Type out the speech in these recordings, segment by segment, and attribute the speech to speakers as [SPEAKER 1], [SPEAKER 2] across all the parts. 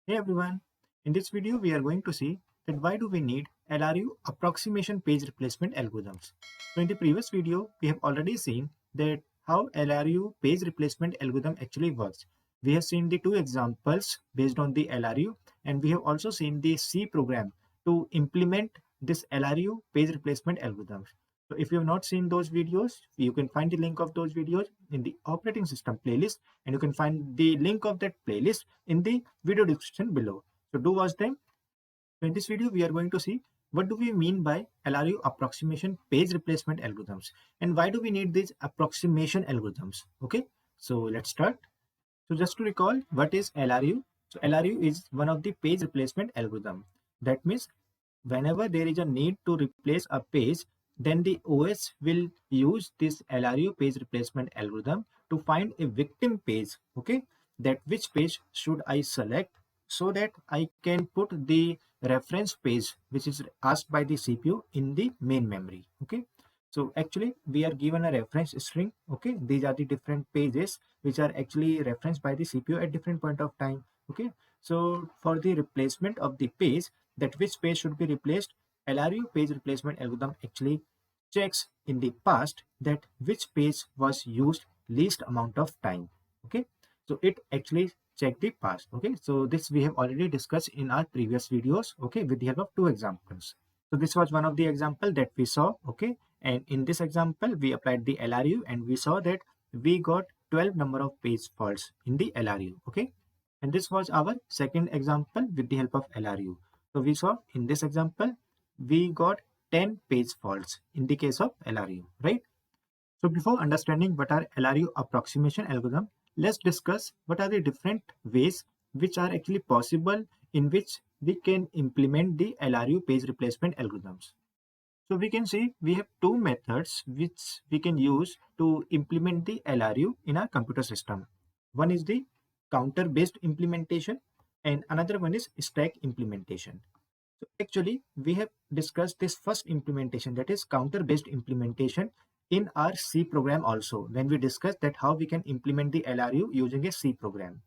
[SPEAKER 1] Hey everyone, in this video we are going to see that why do we need LRU approximation page replacement algorithms. So in the previous video we have already seen that how LRU page replacement algorithm actually works. We have seen the two examples based on the LRU and we have also seen the C program to implement this LRU page replacement algorithms. So if you have not seen those videos, you can find the link of those videos in the operating system playlist and you can find the link of that playlist in the video description below. So do watch them. So in this video, we are going to see what do we mean by LRU approximation page replacement algorithms and why do we need these approximation algorithms. Okay, so let's start. So just to recall, what is LRU? So LRU is one of the page replacement algorithm. That means whenever there is a need to replace a page, then the OS will use this LRU page replacement algorithm to find a victim page, okay, that which page should I select so that I can put the reference page which is asked by the CPU in the main memory, okay. So actually we are given a reference string, okay. These are the different pages which are actually referenced by the CPU at different point of time, okay. So for the replacement of the page, that which page should be replaced, LRU page replacement algorithm actually checks in the past that which page was used least amount of time, okay. So it actually check the past, okay. So this we have already discussed in our previous videos, okay, with the help of two examples. So this was one of the example that we saw, okay, and in this example we applied the LRU and we saw that we got 12 number of page faults in the LRU, okay. And this was our second example with the help of LRU. So we saw in this example, we got 10 page faults in the case of LRU, right? So before understanding what are LRU approximation algorithm, let's discuss what are the different ways which are actually possible in which we can implement the LRU page replacement algorithms. So we can see we have two methods which we can use to implement the LRU in our computer system. One is the counter based implementation and another one is stack implementation. So actually we have discussed this first implementation, that is counter based implementation, in our C program also when we discussed that how we can implement the LRU using a C program.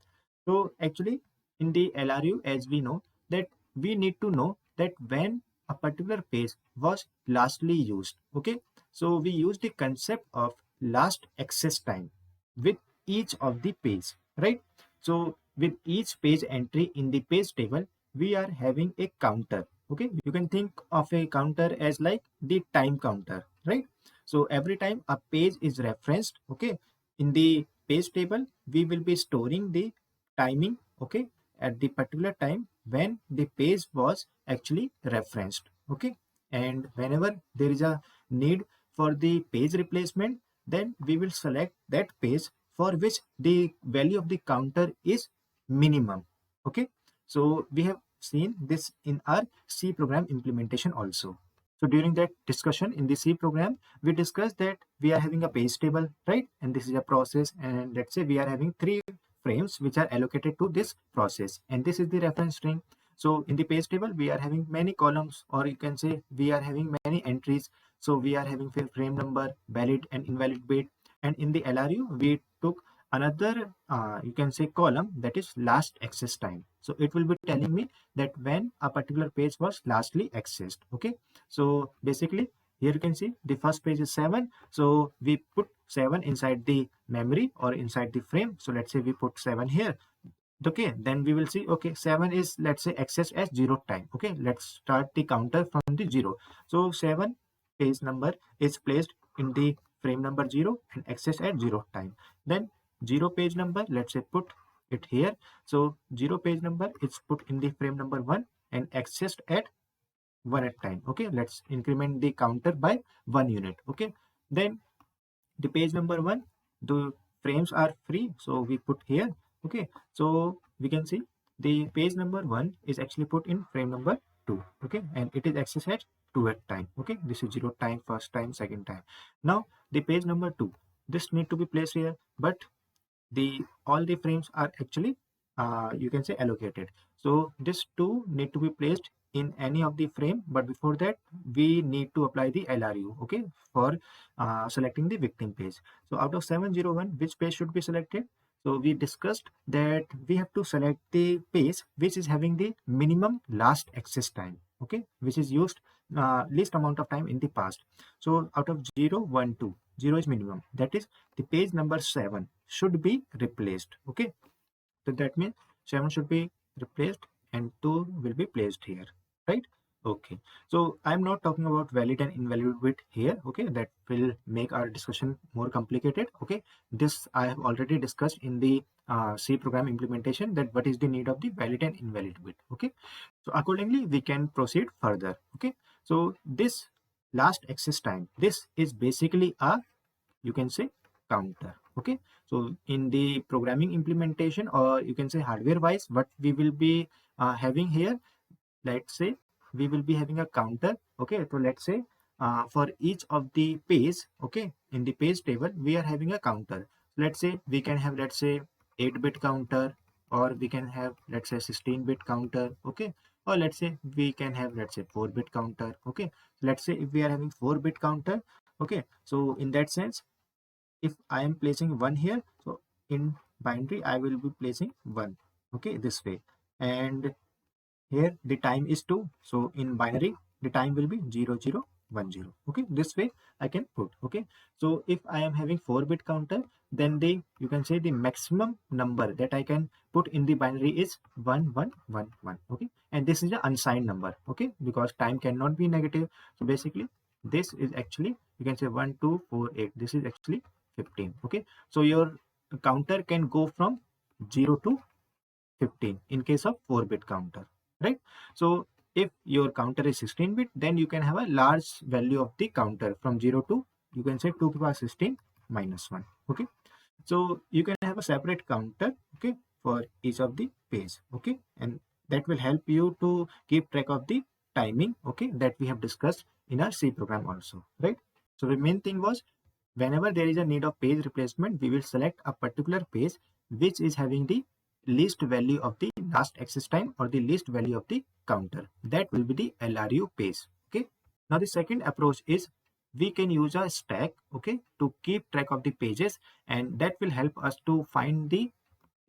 [SPEAKER 1] So actually in the LRU, as we know that we need to know that when a particular page was lastly used, okay. So we use the concept of last access time with each of the page, right? So with each page entry in the page table, we are having a counter, okay. You can think of a counter as like the time counter, right? So every time a page is referenced, okay, in the page table we will be storing the timing, okay, at the particular time when the page was actually referenced, okay. And whenever there is a need for the page replacement, then we will select that page for which the value of the counter is minimum, okay. So we have seen this in our C program implementation also. So during that discussion in the C program, we discussed that we are having a page table, right? And this is a process, and let's say we are having 3 frames which are allocated to this process, and this is the reference string. So in the page table, we are having many columns, or you can say we are having many entries. So we are having frame number, valid and invalid bit, and in the LRU, we took another you can say column, that is last access time. So it will be telling me that when a particular page was lastly accessed, okay. So basically here you can see the first page is 7, so we put 7 inside the memory or inside the frame. So let's say we put 7 here, okay. Then we will see, okay, 7 is, let's say, accessed at 0 time, okay. Let's start the counter from the 0. So 7 page number is placed in the frame number 0 and accessed at 0 time. Then 0 page number, let's say, put it here. So 0 page number is put in the frame number 1 and accessed at 1 at time, okay. Let's increment the counter by 1 unit, okay. Then the page number 1, the frames are free, so we put here, okay. So we can see the page number 1 is actually put in frame number 2, okay, and it is accessed at 2 at time, okay. This is 0 time, first time, second time. Now the page number 2, this need to be placed here, but the all the frames are actually you can say allocated. So this 2 need to be placed in any of the frame, but before that we need to apply the LRU, okay, for selecting the victim page. So out of 701, which page should be selected? So we discussed that we have to select the page which is having the minimum last access time, okay, which is used least amount of time in the past. So out of 0, 1, 2, 0 is minimum. That is the page number 7 should be replaced, okay. So that means 7 should be replaced and 2 will be placed here, right? Okay. So I'm not talking about valid and invalid bit here, okay? That will make our discussion more complicated, okay? This I have already discussed in the C program implementation, that what is the need of the valid and invalid bit, okay? So accordingly, we can proceed further, okay? So this last access time, this is basically a, you can say, counter, okay. So in the programming implementation, or you can say hardware wise, what we will be having here, let's say we will be having a counter, okay. So let's say for each of the page, okay, in the page table we are having a counter. Let's say we can have, let's say, 8-bit counter, or we can have, let's say, 16-bit counter, okay, or let's say we can have, let's say, 4-bit counter, okay. Let's say if we are having 4-bit counter, okay, so in that sense, if I am placing 1 here, so in binary I will be placing 1, okay, this way. And here the time is 2, so in binary the time will be 0010, okay, this way I can put, okay. So if I am having 4-bit counter, then the, you can say, the maximum number that I can put in the binary is 1111, okay. And this is an unsigned number, okay, because time cannot be negative. So basically this is actually, you can say, 1248, this is actually 15, okay. So your counter can go from 0 to 15 in case of 4-bit counter, right? So if your counter is 16-bit, then you can have a large value of the counter from 0 to, you can say, 2 to the power 16 minus 1, okay. So you can have a separate counter, okay, for each of the page, okay, and that will help you to keep track of the timing, okay, that we have discussed in our C program also, right? So the main thing was, whenever there is a need of page replacement, we will select a particular page which is having the least value of the last access time, or the least value of the counter. That will be the LRU page, okay. Now the second approach is, we can use a stack, okay, to keep track of the pages, and that will help us to find the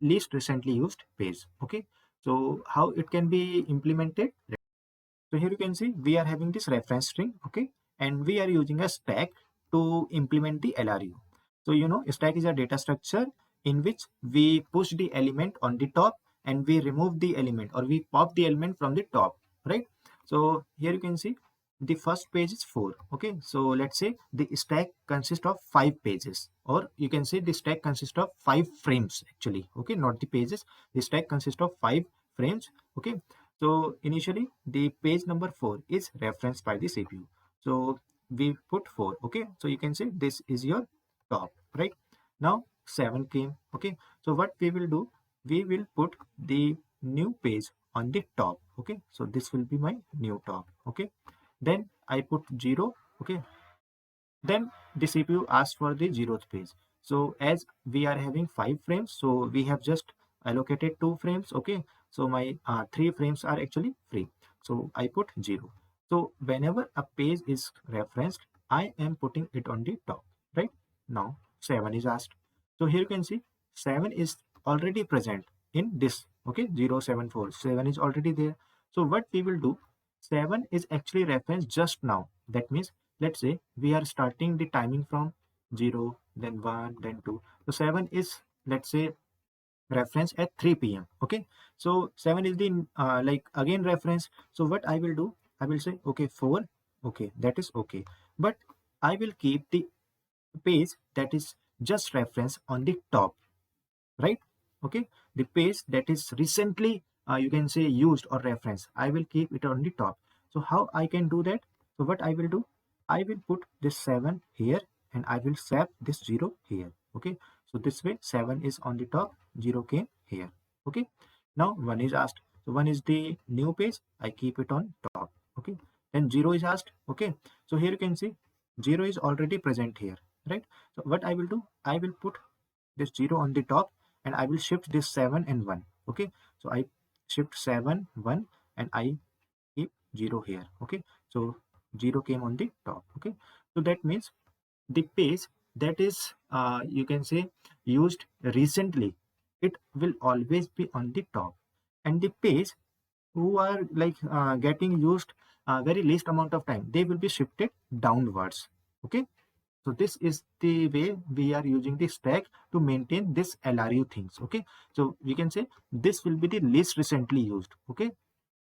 [SPEAKER 1] least recently used page, okay. So how it can be implemented? So here you can see we are having this reference string, okay, and we are using a stack to implement the LRU. So you know, stack is a data structure in which we push the element on the top and we remove the element, or we pop the element from the top, right? So here you can see the first page is 4, okay. So let's say the stack consists of 5 pages, or you can say the stack consists of 5 frames actually, okay, not the pages. The stack consists of 5 frames, okay. So initially the page number 4 is referenced by the CPU. So we put 4, okay. So you can say this is your top, right? Now 7 came, okay. So what we will do, we will put the new page on the top, okay. So this will be my new top, okay. Then I put 0, okay. Then the CPU asks for the 0th page. So as we are having 5 frames, so we have just allocated 2 frames, okay. So my 3 frames are actually free. So I put 0. So whenever a page is referenced, I am putting it on the top, right? Now 7 is asked. So here you can see 7 is already present in this, okay, 074. 7 is already there. So what we will do, 7 is actually referenced just now. That means, let's say we are starting the timing from 0, then 1, then 2. So 7 is, let's say, reference at 3 p.m. okay. So 7 is the like again reference. So what I will do, I will say, okay, 4, okay, that is okay, but I will keep the page that is just reference on the top, right? Okay, the page that is recently you can say used or reference, I will keep it on the top. So how I can do that? So what I will do, I will put this 7 here and I will swap this 0 here, okay. So this way 7 is on the top, 0 came here, okay. Now 1 is asked, so 1 is the new page, I keep it on top, okay. Then 0 is asked, okay. So here you can see 0 is already present here, right? So what I will do, I will put this 0 on the top and I will shift this 7 and 1, okay. So I shift 7 1 and I keep 0 here, okay. So 0 came on the top, okay. So that means the page that is you can say used recently, it will always be on the top, and the page who are like getting used very least amount of time, they will be shifted downwards. Okay, so this is the way we are using the stack to maintain this LRU things. Okay, so we can say this will be the least recently used, okay,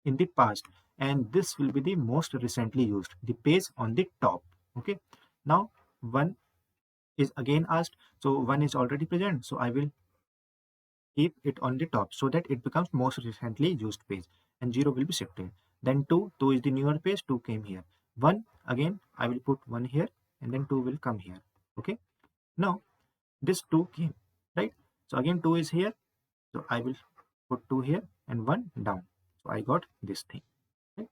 [SPEAKER 1] in the past, and this will be the most recently used, the page on the top. Okay, now one is again asked, so one is already present, so I will keep it on the top so that it becomes most recently used page, and 0 will be shifted. Then 2 is the newer page, 2 came here. 1, again I will put 1 here, and then 2 will come here. Okay, now this 2 came, right? So again 2 is here, so I will put 2 here and 1 down, so I got this thing, right?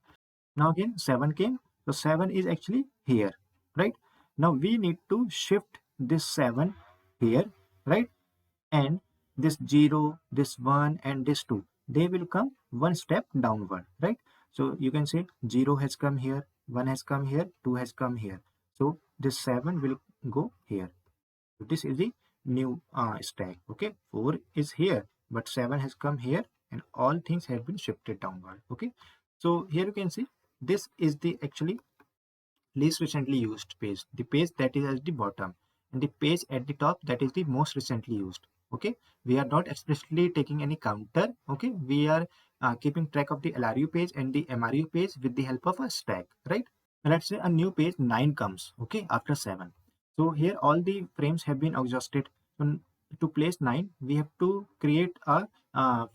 [SPEAKER 1] Now again 7 came, so 7 is actually here, right? Now we need to shift this 7 here, right? And this 0, this 1, and this 2, they will come one step downward, right? So you can say 0 has come here, 1 has come here, 2 has come here, so this 7 will go here. So this is the new stack. Okay, 4 is here, but 7 has come here, and all things have been shifted downward. Okay, so here you can see this is the actually least recently used page, the page that is at the bottom, and the page at the top, that is the most recently used. Okay, we are not explicitly taking any counter. Okay, we are keeping track of the LRU page and the MRU page with the help of a stack, right? Let's say a new page 9 comes, okay, after 7. So here all the frames have been exhausted. So to place 9, we have to create a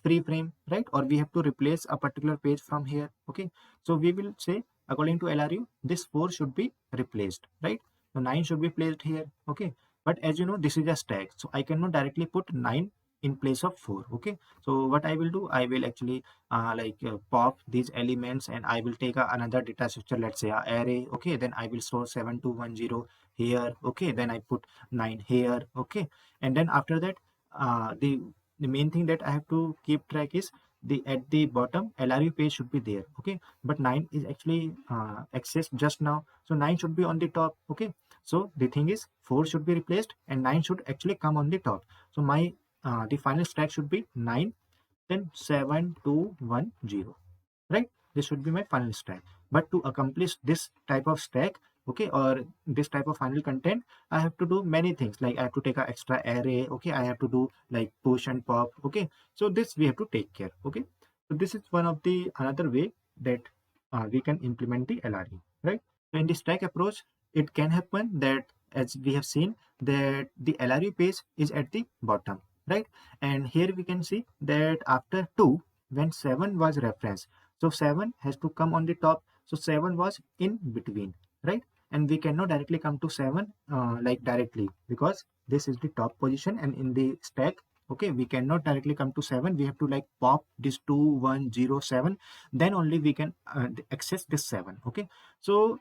[SPEAKER 1] free frame, right? Or we have to replace a particular page from here. Okay, so we will say according to LRU, this 4 should be replaced, right? So 9 should be placed here. Okay, but as you know, this is a stack, so I cannot directly put 9 in place of 4. Okay, so what I will do, I will actually pop these elements, and I will take another data structure, let's say a array. Okay, then I will store 7210 here. Okay, then I put 9 here. Okay, and then after that the main thing that I have to keep track is the at the bottom LRU page should be there. Okay, but 9 is actually accessed just now, so 9 should be on the top. Okay, so the thing is 4 should be replaced and 9 should actually come on the top. So my the final stack should be 9, then 7210, right? This should be my final stack. But to accomplish this type of stack, okay, or this type of final content, I have to do many things, like I have to take an extra array. Okay, I have to do like push and pop. Okay, so this we have to take care. Okay, so this is one of the another way that we can implement the LRU, right? So in the stack approach, it can happen that, as we have seen, that the LRU page is at the bottom, right? And here we can see that after 2, when 7 was referenced, so 7 has to come on the top, so 7 was in between, right? And we cannot directly come to 7 like directly, because this is the top position, and in the stack, okay, we cannot directly come to 7. We have to like pop this 2107, then only we can access this 7. Okay, so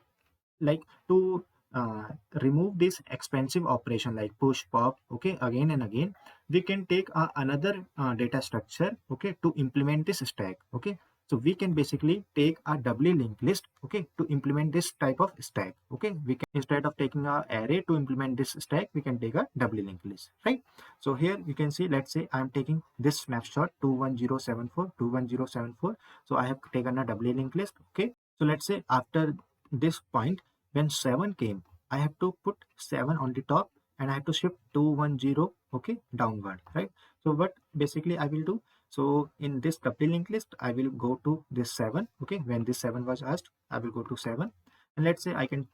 [SPEAKER 1] like to uh, remove this expensive operation like push pop, okay, again and again, we can take another data structure, okay, to implement this stack. Okay, so we can basically take a doubly linked list, okay, to implement this type of stack. Okay, we can, instead of taking a array to implement this stack, we can take a doubly linked list, right? So here you can see, let's say I'm taking this snapshot 21074 so I have taken a doubly linked list. Okay, so let's say after this point, when 7 came, I have to put 7 on the top, and I have to shift 210, okay, downward, right? So what basically I will do, so in this doubly linked list, I will go to this 7. Okay, when this 7 was asked, I will go to 7, and let's say I can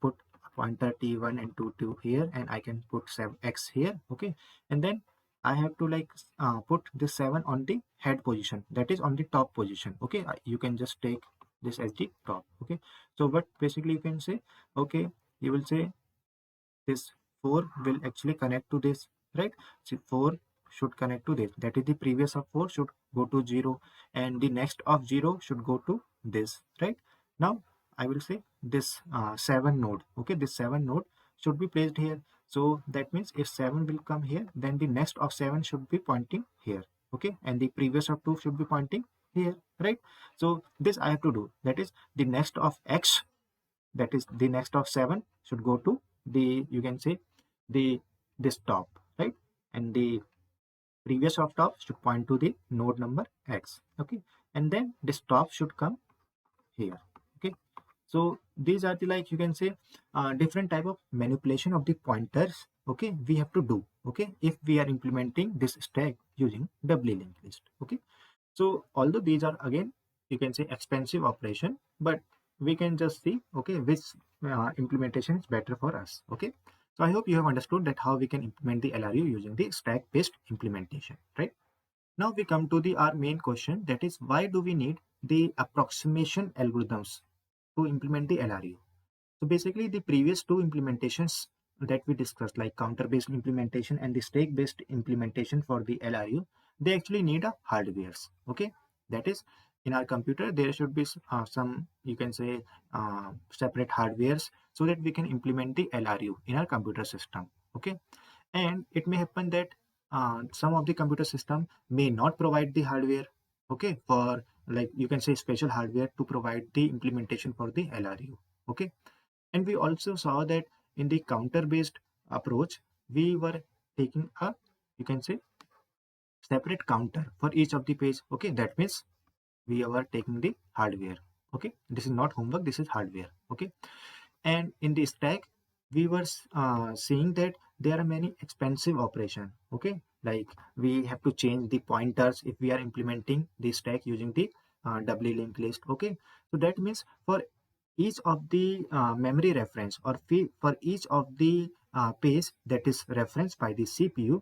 [SPEAKER 1] put pointer T1 and T2 here, and I can put 7x here. Okay, and then I have to like put this 7 on the head position, that is on the top position. Okay, you can just take this as the top. Okay, so what basically you can say, okay, you will say this 4 will actually connect to this, right? So 4 should connect to this, that is the previous of 4 should go to 0, and the next of 0 should go to this, right? Now I will say this 7 node, okay, this 7 node should be placed here. So that means if 7 will come here, then the next of 7 should be pointing here. Okay, and the previous of 2 should be pointing here, right? So this I have to do, that is the next of x, that is the next of 7 should go to the, you can say, the this top, right? And the previous of top should point to the node number X. Okay, and then this top should come here. Okay, so these are the, like you can say, different type of manipulation of the pointers. Okay, we have to do. Okay, if we are implementing this stack using doubly linked list. Okay, so although these are again you can say expensive operation, but we can just see okay which implementation is better for us. Okay, so I hope you have understood that how we can implement the LRU using the stack based implementation, right? Now we come to the our main question, that is why do we need the approximation algorithms to implement the LRU? So basically the previous two implementations that we discussed, like counter based implementation and the stack based implementation for the LRU, they actually need a hardwares. Okay, that is in our computer there should be some you can say separate hardwares so that we can implement the LRU in our computer system. Okay, and it may happen that some of the computer system may not provide the hardware, okay, for like you can say special hardware to provide the implementation for the LRU. Okay, and we also saw that in the counter based approach we were taking a you can say separate counter for each of the page. Okay, that means we are taking the hardware. Okay, this is not homework, this is hardware. Okay, and in the stack we were seeing that there are many expensive operation. Okay, like we have to change the pointers if we are implementing the stack using the doubly linked list. Okay, so that means for each of the memory reference or for each of the page that is referenced by the CPU,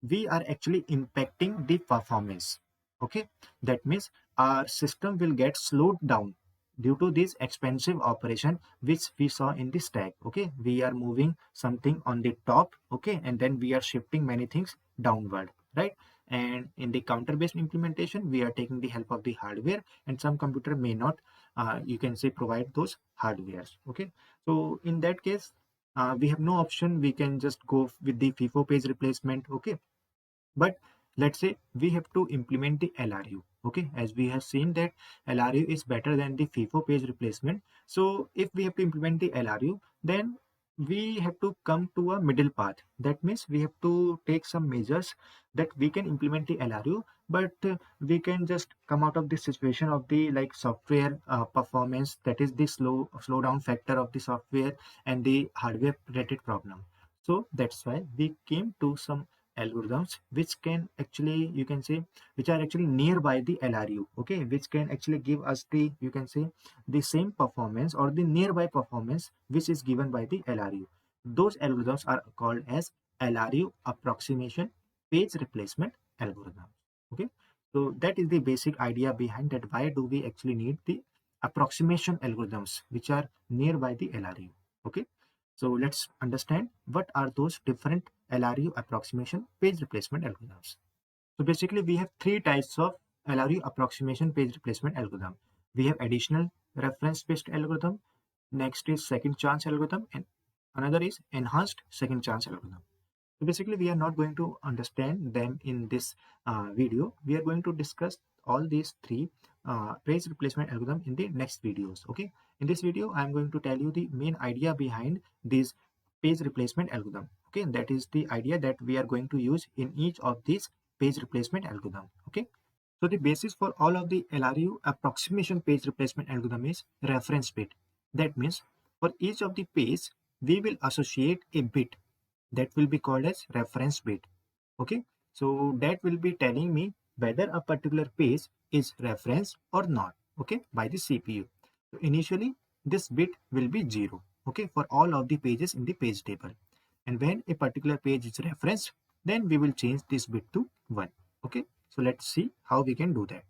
[SPEAKER 1] we are actually impacting the performance. Okay, that means our system will get slowed down due to this expensive operation which we saw in the stack. Okay, we are moving something on the top, okay, and then we are shifting many things downward, right? And in the counter based implementation we are taking the help of the hardware, and some computer may not you can say provide those hardwares. Okay, so in that case we have no option, we can just go with the FIFO page replacement. Okay, but let's say we have to implement the LRU. Okay, as we have seen that LRU is better than the FIFO page replacement. So if we have to implement the LRU, then we have to come to a middle path. That means we have to take some measures that we can implement the LRU, but we can just come out of the situation of the like software performance, that is the slow down factor of the software and the hardware related problem. So that's why we came to some algorithms which can actually you can say which are actually nearby the LRU. Okay, which can actually give us the you can say the same performance or the nearby performance which is given by the LRU. Those algorithms are called as LRU approximation page replacement algorithm. Okay, so that is the basic idea behind that why do we actually need the approximation algorithms which are nearby the LRU. Okay, so let's understand what are those different LRU approximation page replacement algorithms. So basically we have three types of LRU approximation page replacement algorithm. We have additional reference based algorithm, next is second chance algorithm, and another is enhanced second chance algorithm. So basically we are not going to understand them in this video. We are going to discuss all these three page replacement algorithm in the next videos. Okay, in this video I am going to tell you the main idea behind these page replacement algorithm. Okay, that is the idea that we are going to use in each of these page replacement algorithm. Okay, so the basis for all of the LRU approximation page replacement algorithm is reference bit. That means for each of the page we will associate a bit that will be called as reference bit. Okay, so that will be telling me whether a particular page is referenced or not, okay, by the CPU. So initially this bit will be 0, okay, for all of the pages in the page table, and when a particular page is referenced then we will change this bit to 1. Okay, so let's see how we can do that.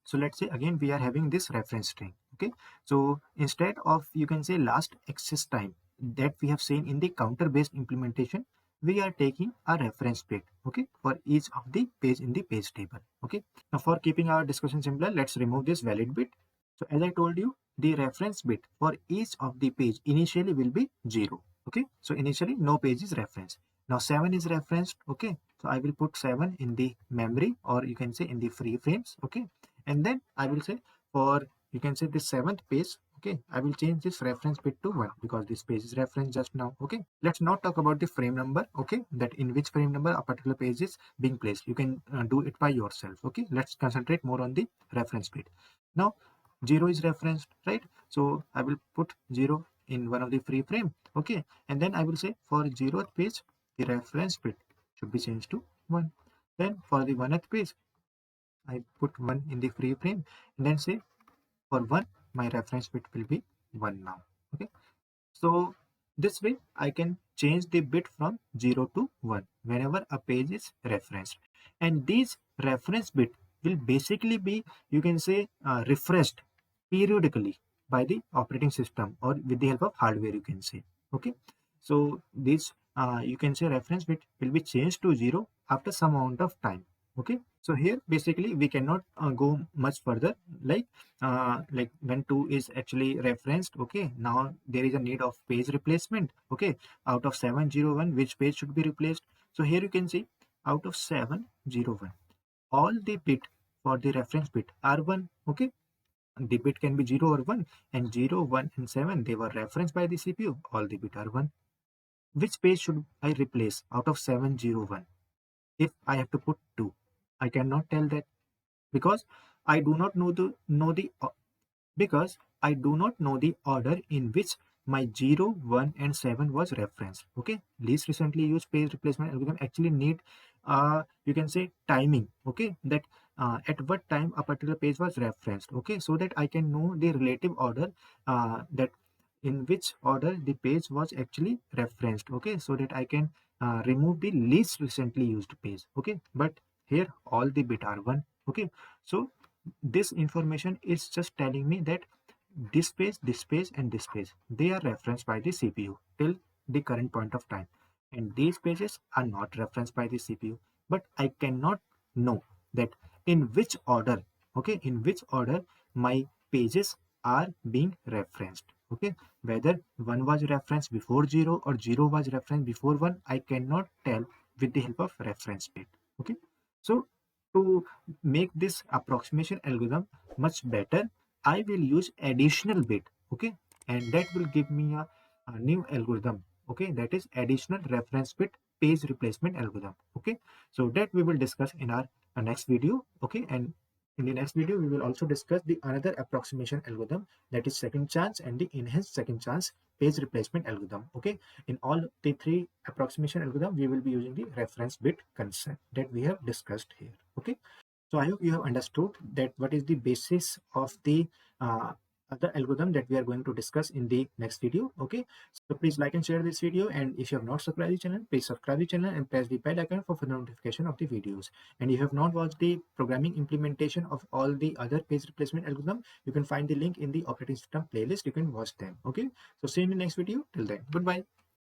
[SPEAKER 1] So let's say again we are having this reference string. Okay, so instead of you can say last access time that we have seen in the counter based implementation, we are taking a reference bit, okay, for each of the page in the page table. Okay, now for keeping our discussion simpler, let's remove this valid bit. So as I told you, the reference bit for each of the page initially will be 0. Okay, so initially no page is referenced. Now 7 is referenced. Okay, so I will put 7 in the memory, or you can say in the free frames. Okay, and then I will say for you can say the 7th page, Okay, I will change this reference bit to 1 because this page is referenced just now. Okay, let's not talk about the frame number. Okay, that in which frame number a particular page is being placed. You can do it by yourself. Okay, let's concentrate more on the reference bit. Now 0 is referenced, right? So I will put 0 in one of the free frame. Okay, and then I will say for 0th page the reference bit should be changed to 1. Then for the 1th page I put 1 in the free frame, and then say for 1 my reference bit will be 1 now. Okay, so this way I can change the bit from 0 to 1 whenever a page is referenced, and these reference bit will basically be, you can say, refreshed periodically by the operating system or with the help of hardware, you can say. Okay, so this you can say reference bit will be changed to 0 after some amount of time. Okay, so here basically we cannot go much further, like when 2 is actually referenced. Okay, now there is a need of page replacement. Okay, out of 701 which page should be replaced? So here you can see out of 701 all the bit for the reference bit are 1. Okay, the bit can be 0 or 1, and 0, 1 and 7 they were referenced by the CPU. All the bit are 1. Which page should I replace out of 701? If I have to put 2, I cannot tell that because I do not know the because I do not know the order in which my 0, 1 and 7 was referenced. Okay, least recently used page replacement algorithm actually need you can say timing. Okay, that at what time a particular page was referenced. Okay, so that I can know the relative order, that in which order the page was actually referenced. Okay, so that I can remove the least recently used page. Okay, but here all the bit are 1. Okay, so this information is just telling me that this page and this page, they are referenced by the CPU till the current point of time, and these pages are not referenced by the CPU. But I cannot know that in which order, okay, in which order my pages are being referenced. Okay, whether 1 was referenced before 0 or 0 was referenced before 1, I cannot tell with the help of reference bit. Okay, so to make this approximation algorithm much better, I will use additional bit. Okay, and that will give me a new algorithm. Okay, that is additional reference bit page replacement algorithm. Okay, so that we will discuss in our next video. Okay, and in the next video we will also discuss the another approximation algorithm, that is second chance and the enhanced second chance page replacement algorithm. Okay, in all the three approximation algorithm we will be using the reference bit concept that we have discussed here. Okay, so I hope you have understood that what is the basis of the other algorithm that we are going to discuss in the next video. Okay, so please like and share this video, and if you have not subscribed the channel, please subscribe the channel and press the bell icon for further notification of the videos. And if you have not watched the programming implementation of all the other page replacement algorithm, you can find the link in the operating system playlist. You can watch them. Okay, so see you in the next video. Till then, goodbye.